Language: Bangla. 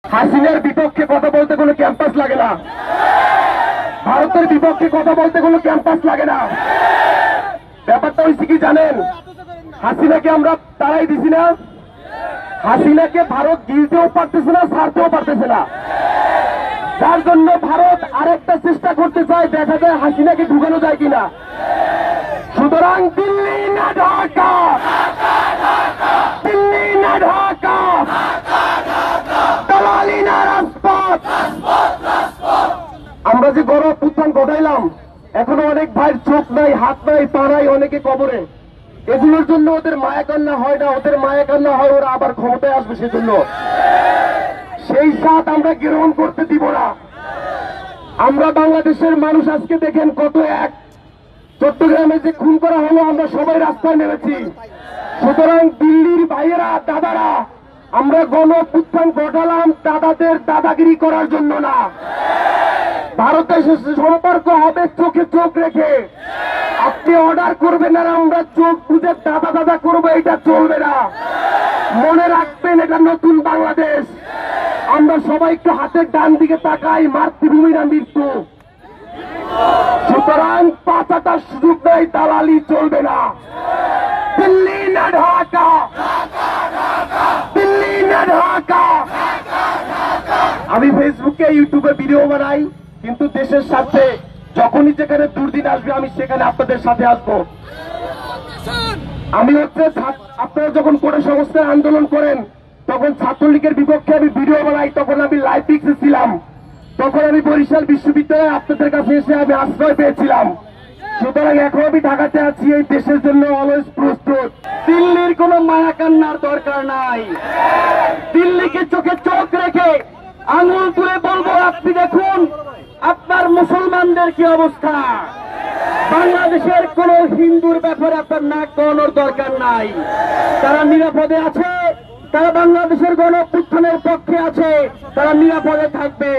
হাসিনার বিপক্ষে কথা বলতে কোনো ক্যাম্পাস লাগে না, ভারতের বিপক্ষে কথা বলতে কোনো ক্যাম্পাস লাগে না। ব্যাপারটা হয়েছে কি জানেন, হাসিনাকে আমরা তারাই দিছি না, হাসিনাকে ভারত গিলতেও পারতেছে না, ছাড়তেও পারতেছে না। যার জন্য ভারত আরেকটা চেষ্টা করতে চায়, দেখা যায় হাসিনাকে ঢুকানো যায় কিনা। সুতরাং দিল্লি না ঢাকা, দিল্লি না ঢাকা, দালালি না রাজপথ। আমরা যে গণ অভ্যুত্থান ঘটাইলাম, এখনো অনেক ভাইয়ের চোখ নাই, হাত নাই, পা নাই, অনেকে কবরে। এগুলোর জন্য ওদের মায়া কান্না হয় না, ওদের মায়া কান্না হয় ওরা আবার ক্ষমতায় আসবে সেজন্য। সেই সাথ আমরা গ্রহণ করতে দিব না। আমরা বাংলাদেশের মানুষ আজকে দেখেন কত এক, চট্টগ্রামে যে খুন করা হলো আমরা সবাই রাস্তায় নেমেছি। সুতরাং দিল্লির ভাইয়েরা, দাদারা, আমরা গণ অভ্যুত্থান ঘটালাম দাদাদের দাদাগিরি করার জন্য না। ভারতের সম্পর্ক হবে চোখে চোখ রেখে। আপনি অর্ডার করবেন আর আমরা চোখ বুঝে দাদা দাদা করবো, এটা চলবে না। মনে রাখবেন, এটা নতুন বাংলাদেশ। আমরা সবাই একটু হাতের ডান দিকে তাকাই, মাতৃভূমি না মৃত্যু। সুতরাং পাঁচাটার সুযোগ নেই, দালালি চলবে না। দিল্লি না ঢাকা, দিল্লি না ঢাকা। আমি ফেসবুকে ইউটিউবে ভিডিও বানাই, কিন্তু দেশের সাথে যখনই যেখানে দুর্দিন আসবে আমি সেখানে আপনাদের সাথে আসবো। আমি আপনারা যখন কোটা সংস্কার আন্দোলন করেন তখন ছাত্রলীগের বিপক্ষে আমি ভিডিও বানাই, তখন আমি লাইভ পিক্সে ছিলাম, তখন আমি বরিশাল বিশ্ববিদ্যালয়ে আপনাদের কাছে এসে আমি আশ্রয় পেয়েছিলাম। সুতরাং এখন আমি ঢাকাতে আছি, এই দেশের জন্য অলওয়েজ প্রস্তুত। দিল্লির কোন মায়া কান্নার দরকার নাই। দিল্লিকে চোখে চোখ রেখে আঙুল তুলে বলবো, আপনি দেখুন আপনার মুসলমানদের কি অবস্থা। বাংলাদেশের কোন হিন্দুর ব্যাপারে আপনার নাক গলানোর দরকার নাই। তারা নিরাপদে আছে, তারা বাংলাদেশের গণ অভ্যুত্থানের পক্ষে আছে, তারা নিরাপদে থাকবে।